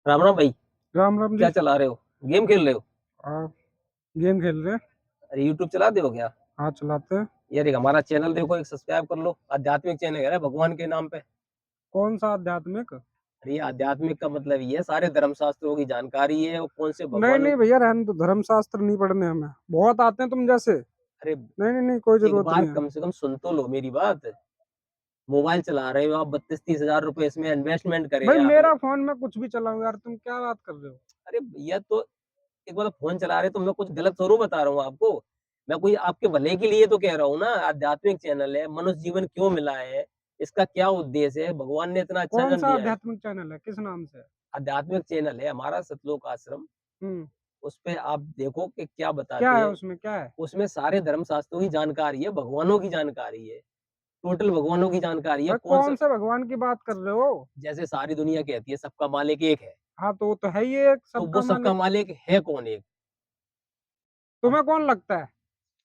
राम राम भाई। राम राम क्या जी। चला रहे हो? गेम खेल रहे हो? आप गेम खेल रहे हैं? अरे यूट्यूब चलाते हो क्या? हाँ, चलाते हैं। यार एक हमारा चैनल देखो, एक सब्सक्राइब कर लो। आध्यात्मिक चैनल है भगवान के नाम पे। कौन सा आध्यात्मिक? अरे ये आध्यात्मिक का मतलब ये है, सारे धर्म शास्त्रों की जानकारी है और कौन से नहीं भगवान। नहीं भैया, रहने तो धर्म शास्त्र नहीं पढ़ने हमें, बहुत आते हैं तुम जैसे। अरे नहीं नहीं नहीं, कोई एक जरूरत बार नहीं है। कम से कम सुन तो लो मेरी बात। मोबाइल चला रहे हो आप, 32-30 हजार रुपए इसमें इन्वेस्टमेंट करे भाई हैं आपने। मेरा फोन में कुछ भी चलाऊं यार, तुम क्या बात कर रहे हो? अरे भैया तो एक बार फोन चला रहे तो मैं कुछ गलत थोड़ी बता रहा हूँ आपको। मैं कोई आपके भले के लिए तो कह रहा हूँ ना। आध्यात्मिक चैनल है, मनुष्य जीवन क्यों मिला है, इसका क्या उद्देश्य है, भगवान ने इतना अच्छा कौन जन्म सा दिया है। आध्यात्मिक चैनल है, किस नाम से है? आध्यात्मिक चैनल है हमारा सतलोक आश्रम। हम्म। उस पे आप देखो कि क्या क्या बताते है हैं। उसमें, क्या है? उसमें सारे धर्म शास्त्रों की जानकारी है, भगवानों की जानकारी है। टोटल भगवानों की जानकारी है भाई कौन सा। कौन से भगवान की बात कर रहे हो? जैसे सारी दुनिया कहती है सबका मालिक एक है, हाँ, तो वो तो है ही एक तो वो सबका सबका मालिक। मालिक है कौन एक। अब तुम्हें कौन लगता है?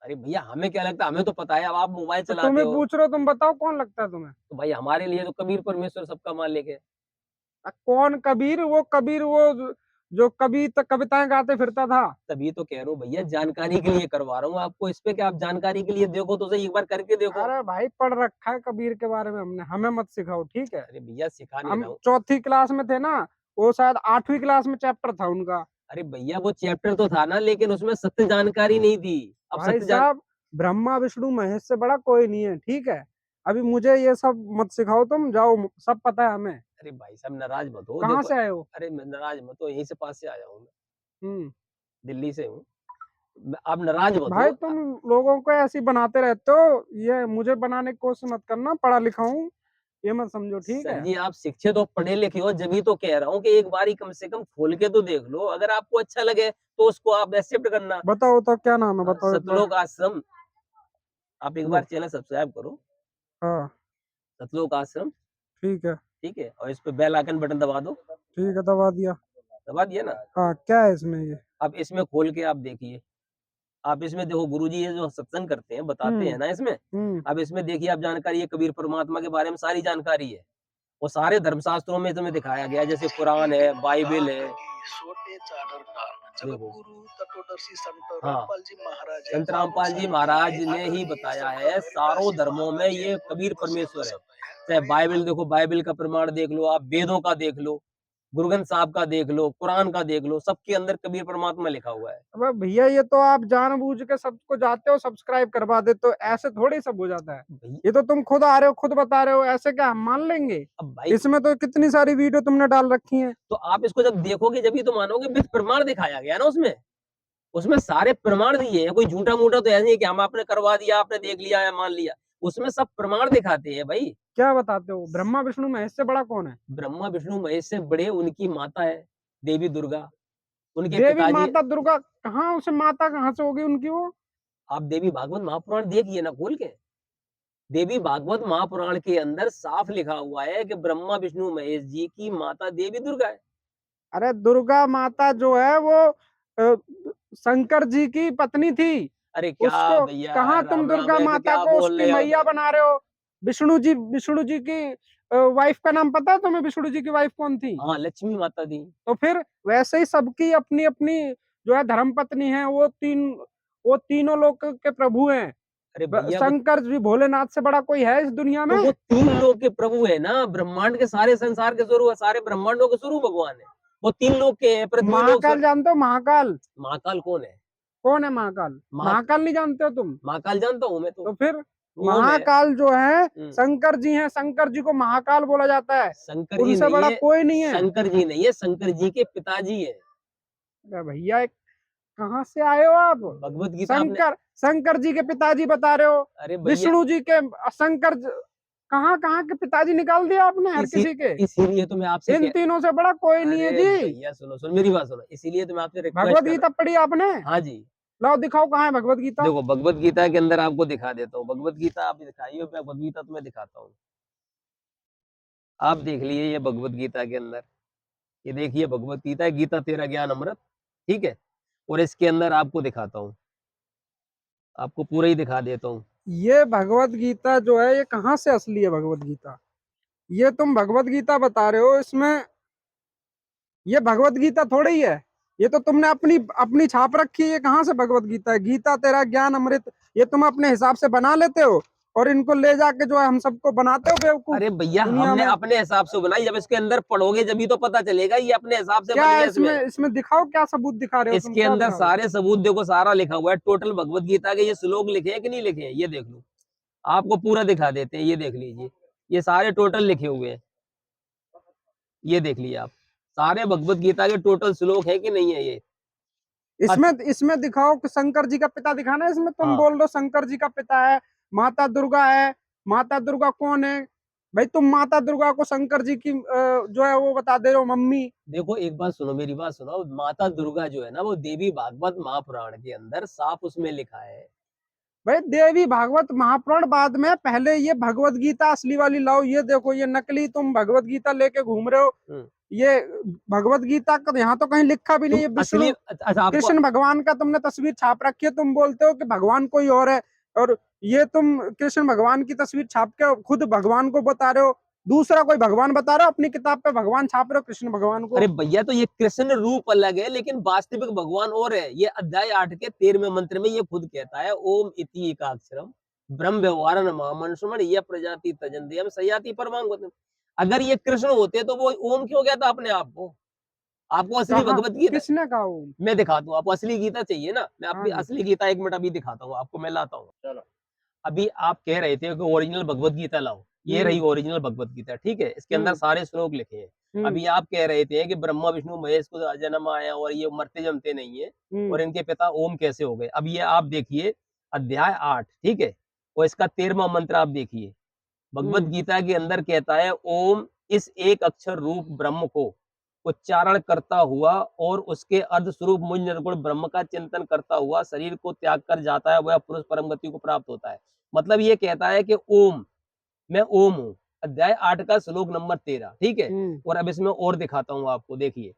अरे भैया हमें क्या लगता है, हमें तो पता है। अब आप मोबाइल तो चलाते तुम्हें हो पूछ रहे हो, तुम बताओ कौन लगता है तुम्हें? तो भाई हमारे लिए तो कबीर परमेश्वर सबका मालिक है। कौन कबीर? वो कबीर, वो जो कभी तक कविताएं गाते फिरता था। तभी तो कह रहा हूँ भैया, जानकारी के लिए करवा रहा हूँ आपको। इस पे क्या, आप जानकारी के लिए देखो तो सही, एक बार करके देखो। अरे भाई, पढ़ रखा है कबीर के बारे में हमने, हमें मत सिखाओ, ठीक है? अरे भैया सिखा नहीं हम रहा हूँ। चौथी क्लास में थे ना, वो शायद 8वीं क्लास में चैप्टर था उनका। अरे भैया वो चैप्टर तो था ना, लेकिन उसमें सत्य जानकारी नहीं थी। अब भाई सत्य जान। साहब, ब्रह्मा विष्णु महेश से बड़ा कोई नहीं है, ठीक है? अभी मुझे ये सब मत सिखाओ, तुम जाओ, सब पता है हमें। अरे भाई साहब नाराज मत हो, कहाँ देखो। से आए हो? अरे मैं नाराज मत हो, यहीं से पास से आया हूँ मैं। हम्म। दिल्ली से हूँ। आप नाराज मत भाई हो। तुम लोगों को ऐसे ही बनाते रहते हो, ये मुझे बनाने की कोशिश मत करना, पढ़ा लिखा हूँ, ये मत समझो, ठीक सर है? जी आप शिक्षित हो, पढ़े लिखे हो, जब तो कह रहा हूँ कि एक बारी कम से कम खोल के तो देख लो। अगर आपको अच्छा लगे तो उसको आप एक्सेप्ट करना। बताओ तो क्या नाम है, हाँ, बताओ एक बार। सतलोक आश्रम। आप एक बार लो। चैनल सब्सक्राइब करो। हाँ। सतलोक आश्रम। ठीक है। ठीक है, और इस पे बेल आइकन बटन दबा दो। ठीक है, दबा दिया। दबा दिया ना। हाँ, क्या है इसमें ये? अब इसमें खोल के आप देखिए। आप इसमें देखो, गुरुजी ये जो सत्संग करते हैं बताते हम्म। हैं ना इसमें। हम्म। अब इसमें देखिए आप, जानकारी है कबीर परमात्मा के बारे में सारी जानकारी है। वो सारे धर्मशास्त्रों में तुम्हें दिखाया गया है, जैसे कुरान है, बाइबल है। देखो। हाँ, संत रामपाल जी महाराज ने ही बताया है, सारों धर्मों में ये कबीर परमेश्वर है। चाहे बाइबल देखो, बाइबल का प्रमाण देख लो, आप वेदों का देख लो, गुरु ग्रंथ साहब का देख लो, कुरान का देख लो, सबके अंदर कबीर परमात्मा लिखा हुआ है। अबे भैया, ये तो आप जानबूझ के सबको जाते हो सब्सक्राइब करवा देते हो, ऐसे थोड़ी सब हो जाता है। भाई ये तो तुम खुद आ रहे हो, खुद बता रहे हो, ऐसे क्या हम मान लेंगे? अब भाई, इसमें तो कितनी सारी वीडियो तुमने डाल रखी हैं। तो आप इसको जब देखोगे जब ही तो मानोगे। विद प्रमाण दिखाया गया ना उसमें। उसमें सारे प्रमाण दिए हैं, कोई झूठा मूठा तो ऐसा नहीं है कि हम आपने करवा दिया, आपने देख लिया या मान लिया। उसमें सब प्रमाण दिखाते हैं भाई। क्या बताते हो? ब्रह्मा विष्णु महेश से बड़ा कौन है? ब्रह्मा विष्णु महेश से बड़े उनकी माता है, देवी दुर्गा। उनके देवी पिताजी। माता दुर्गा? कहाँ उसे माता कहाँ से होगी उनकी वो? आप देवी भागवत महापुराण देखिए ना खोल के। देवी भागवत महापुराण के अंदर साफ लिखा हुआ है कि ब्रह्मा विष्णु महेश जी की माता देवी दुर्गा है। अरे दुर्गा माता जो है वो शंकर जी की पत्नी थी। अरे क्या उसको भैया, कहाँ तुम राम राम दुर्गा है कि माता क्या को बोल उसकी रहे हो मैया तुम। बना रहे हो? विष्णु जी की वाइफ का नाम पता है तुम्हें? विष्णु जी की वाइफ कौन थी? हाँ, लक्ष्मी माता दी। तो फिर वैसे ही सबकी अपनी अपनी जो है धर्म पत्नी है, वो तीनों लोक के प्रभु हैं। अरे भैया वो, शंकर जी भोलेनाथ से बड़ा कोई है इस दुनिया तो में? वो तीन लोग के प्रभु है ना, ब्रह्मांड के सारे संसार के स्वरूप, सारे ब्रह्मांडों के स्वरूप भगवान है। वो तीन लोग के हैं, पृथ्वी लोक महाकाल स्वर्ग। जानते हो? महाकाल महाकाल कौन है? कौन है? महाकाल, महा महाकाल नहीं जानते हो तुम? महाकाल जानता हूँ मैं तो। तो फिर वो मैं। महाकाल जो है हम्म, शंकर जी हैं, शंकर जी को महाकाल बोला जाता है। शंकर जी उनसे नहीं बड़ा है। कोई नहीं है। शंकर जी नहीं है, शंकर जी के पिताजी है। अरे भैया, कहाँ से आए हो आप? भगवत गीता आपने। शंकर शंकर जी के पिताजी बता रहे हो? अरे भैया, विष्णु जी के शंकर कहाँ कहाँ के पिताजी निकाल दिया आपने हर इसी किसी के। इसीलिए तो मैं आपसे इन कह। तीनों से बड़ा कोई नहीं है अरे जी। भैया सुनो सुनो, मेरी बात सुनो, इसीलिए तो मैं आपसे रिक्वेस्ट भगवत कर गीता रहा पढ़ी आपने? हूँ। हाँ जी। लाओ दिखाओ, कहाँ है भगवत गीता? देखो भगवत गीता के अंदर आपको दिखा देता हूँ। भगवत गीता आप दिखाइए, भगवत गीता तो मैं दिखाता हूँ। आप देख लिए ये भगवत गीता के अंदर। ये देखिए भगवत गीता है, गीता तेरा ज्ञान अमृत। ठीक है। और इसके अंदर आपको दिखाता हूँ, आपको पूरा ही दिखा देता हूँ। ये भगवत गीता जो है, ये कहाँ से असली है भगवत गीता? ये तुम भगवत गीता बता रहे हो, इसमें ये भगवत गीता थोड़ी है, ये तो तुमने अपनी अपनी छाप रखी है। ये कहाँ से भगवत गीता है? गीता तेरा ज्ञान अमृत, ये तुम अपने हिसाब से बना लेते हो और इनको ले जाके जो है हम सबको बनाते हो बेवकूफ अरे भैया दुनिया हमने में। अपने हिसाब से बनाई, जब इसके अंदर पढ़ोगे जब ही तो पता चलेगा ये अपने हिसाब से क्या बनी है है इसमें। इसमें? इसमें दिखाओ, क्या सबूत दिखा रहे हो तुम? इसके क्या अंदर दिखा रहे हो? सारे सबूत देखो, सारा लिखा हुआ है, टोटल भगवत गीता के ये श्लोक लिखे हैं कि नहीं लिखे हैं, ये देख लो, आपको पूरा दिखा देते हैं, ये देख लीजिए, ये सारे टोटल लिखे हुए हैं, ये देख लीजिए आप, सारे भगवत गीता के टोटल श्लोक है कि नहीं है ये। इसमें इसमें दिखाओ कि शंकर जी का पिता दिखाना है इसमें। तुम हाँ बोल दो शंकर जी का पिता है, माता दुर्गा है। माता दुर्गा कौन है भाई? तुम माता दुर्गा को शंकर जी की जो है वो बता दे रहे हो मम्मी। देखो एक बात सुनो, मेरी बात सुनो, माता दुर्गा जो है ना वो देवी भागवत महापुराण के अंदर साफ उसमें लिखा है। भाई देवी भागवत महापुराण बाद में, पहले ये भगवत गीता असली वाली लाओ। ये देखो, ये नकली तुम भगवत गीता लेके घूम रहे हो। हम्म। ये भगवत गीता का यहाँ तो कहीं लिखा भी नहीं तुम है। असली, विष्णु अच्छा आपको, कृष्ण भगवान का तुमने तस्वीर छाप रखी है, तुम बोलते हो कि भगवान कोई और है। और ये तुम कृष्ण भगवान की तस्वीर छाप के खुद भगवान को बता रहे हो, दूसरा कोई भगवान बता रहे हो। अपनी किताब पे भगवान छाप रहे हो कृष्ण भगवान अरे को। भैया तो ये कृष्ण रूप अलग है लेकिन वास्तविक भगवान और है। ये अध्याय 8 के 13वें मंत्र में ये खुद कहता है, ओम इति एकाक्षरम ब्रह्म व्यवहारन महामनुष्यमण ये प्रजाति तजंदयम सयाति परमांग। अगर ये कृष्ण होते तो वो ओम क्यों कहता अपने आप को? आपको असली कहा? भगवत गीता किसने कहा वो? मैं दिखाता हूँ, आपको असली गीता चाहिए ना, मैं हाँ अपनी जी। असली गीता 1 मिनट अभी दिखाता हूँ आपको, मैं लाता हूँ। चलो अभी आप कह रहे थे कि ओरिजिनल भगवत गीता लाओ, ये रही हम्म। ओरिजिनल भगवत गीता, ठीक है, इसके अंदर हम्म। सारे श्लोक लिखे हैं। हम्म। अभी आप कह रहे थे कि ब्रह्मा विष्णु महेश को जन्म आया और ये मरते जमते नहीं है हम्म। और इनके पिता ओम कैसे हो गए। अब ये आप देखिए अध्याय 8, ठीक है, और इसका 13वां मंत्र आप देखिए, भगवत हम्म। गीता के अंदर कहता है ओम इस एक अक्षर रूप ब्रह्म को उच्चारण करता हुआ और उसके अर्ध स्वरूप मुझ निर्गुण ब्रह्म का चिंतन करता हुआ शरीर को त्याग कर जाता है, वह पुरुष परम गति को प्राप्त होता है। मतलब ये कहता है कि ओम, मैं ओम हूँ। अध्याय 8 का श्लोक नंबर 13, ठीक है। हम्म। और अब इसमें और दिखाता हूँ आपको, देखिए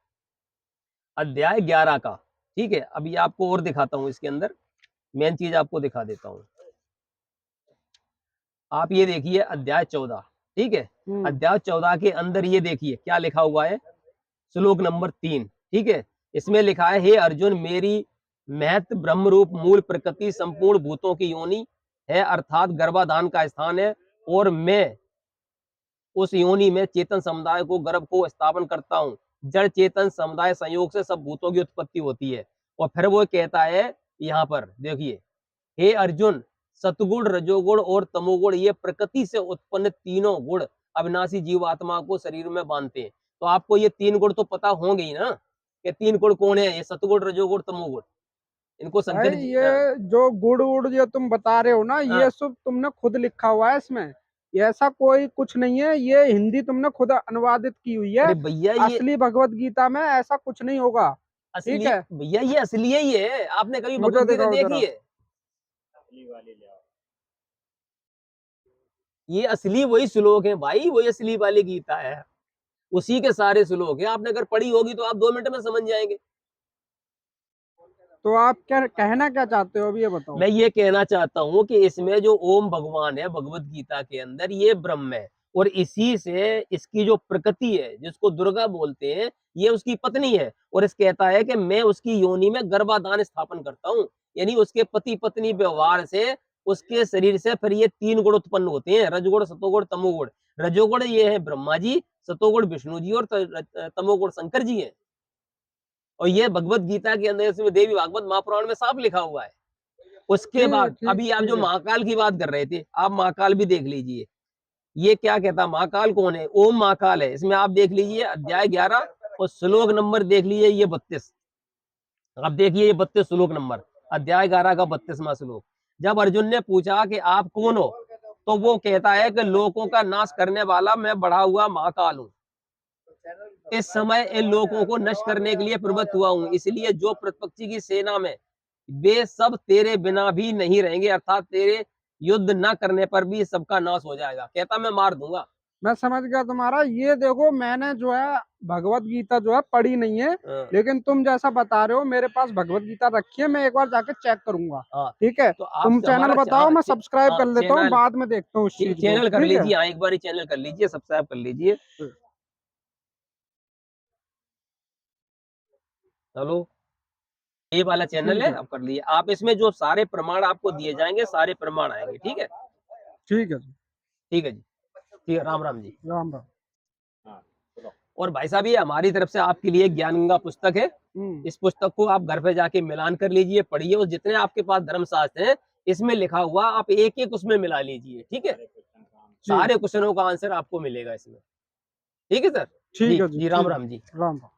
अध्याय 11 का, ठीक है, अभी आपको और दिखाता हूँ इसके अंदर, मेन चीज आपको दिखा देता हूँ। आप ये देखिए अध्याय 14, ठीक है, हम्म। अध्याय 14 के अंदर ये देखिए क्या लिखा हुआ है, श्लोक नंबर 3, ठीक है, इसमें लिखा है, हे अर्जुन मेरी महत ब्रह्म रूप मूल प्रकृति संपूर्ण भूतों की योनि है, अर्थात गर्भाधान का स्थान है, और मैं उस योनि में चेतन समुदाय को गर्भ को स्थापन करता हूँ। जड़ चेतन समुदाय संयोग से सब भूतों की उत्पत्ति होती है। और फिर वो कहता है यहाँ पर देखिए, हे अर्जुन सतगुण रजोगुण और तमोगुण ये प्रकृति से उत्पन्न तीनों गुण अविनाशी जीवात्मा को शरीर में बांधते हैं। तो आपको ये 3 गुण तो पता होंगे ही ना, कि 3 गुण कौन है, ये सतगुण रजोगुण तमोगुण, इनको भाई शंकर जी। ये जो गुड़ उड़ जो तुम बता रहे हो ना, हाँ, ये सब तुमने खुद लिखा हुआ है इसमें। ये ऐसा कोई कुछ नहीं है, ये हिंदी तुमने खुद अनुवादित की हुई है। अरे भैया ये असली भगवत गीता में ऐसा कुछ नहीं होगा। ठीक असली, है, भैया ये असली ही है, आपने कभी भगवत मुझे गीता दिखाओ देखी जरा। है? ये असली वही श्लोक है भाई, वही असली वाली गीता है, उसी के सारे श्लोक है। आपने अगर पढ़ी होगी तो आप 2 मिनट में समझ जाएंगे। तो आप क्या कहना क्या चाहते हो अभी ये बताओ। मैं ये कहना चाहता हूँ कि इसमें जो ओम भगवान है भगवत गीता के अंदर, ये ब्रह्म है, और इसी से इसकी जो प्रकृति है जिसको दुर्गा बोलते हैं, ये उसकी पत्नी है। और इस कहता है कि मैं उसकी योनि में गर्भाधान स्थापन करता हूँ, यानी उसके पति पत्नी व्यवहार से उसके शरीर से फिर ये 3 गुण उत्पन्न होते हैं, रजगुण सतोगुण तमोगुण। रजोगुण ये है ब्रह्मा जी, सतोगुण विष्णु जी, और तमोगुण शंकर जी है। और ये भगवत गीता के अंदर इसमें देवी भागवत महापुराण में साफ लिखा हुआ है। उसके ठीक बाद ठीक अभी आप जो ठीक है। महाकाल की बात कर रहे थे, आप महाकाल भी देख लीजिए, ये क्या कहता, महाकाल कौन है, ओम महाकाल है। इसमें आप देख लीजिए अध्याय 11 और श्लोक नंबर देख लीजिए ये 32। अब देखिए ये 32 श्लोक नंबर, अध्याय 11 का 32वां श्लोक। जब अर्जुन ने पूछा कि आप कौन हो, तो वो कहता है कि लोगों का नाश करने वाला मैं बढ़ा हुआ महाकाल हूँ। इस समय इन लोगों को नष्ट करने के लिए प्रवृत्त हुआ हूँ, इसलिए जो प्रतिपक्षी की सेना में वे सब तेरे बिना भी नहीं रहेंगे, अर्थात तेरे युद्ध न करने पर भी सबका नाश हो जाएगा। कहता मैं मार दूंगा। मैं समझ गया तुम्हारा। ये देखो, मैंने जो है भगवत गीता जो है पढ़ी नहीं है, हाँ, लेकिन तुम जैसा बता रहे हो मेरे पास भगवत गीता रखी है। मैं एक बार जाके चेक करूंगा। हाँ, ठीक है, तो तुम आप चैनल हमारा बताओ, मैं सब्सक्राइब कर लेता हूँ, चैनल, बाद में देखता हूँ उस चीज को। चैनल कर ठीक है। लीजिए, हाँ एक बार चैनल कर लीजिए, सब्सक्राइब कर लीजिए। चलो, ये वाला चैनल ठीक है, है। आप कर लिए। आप इसमें जो सारे प्रमाण आपको दिए जाएंगे, सारे प्रमाण आएंगे। ठीक है, ठीक है जी। ठीक है जी, ठीक है, राम राम जी। राम राम। और भाई साहब, ये हमारी तरफ से आपके लिए ज्ञान गंगा पुस्तक है। इस पुस्तक को आप घर पे जाके मिलान कर लीजिए, पढ़िए, और जितने आपके पास धर्मशास्त्र हैं इसमें लिखा हुआ आप एक एक उसमें मिला लीजिए। ठीक है, जी, सारे क्वेश्चनों का आंसर आपको मिलेगा इसमें। ठीक है सर। ठीक जी है जी, जी, राम ठीक राम है। जी। राम राम।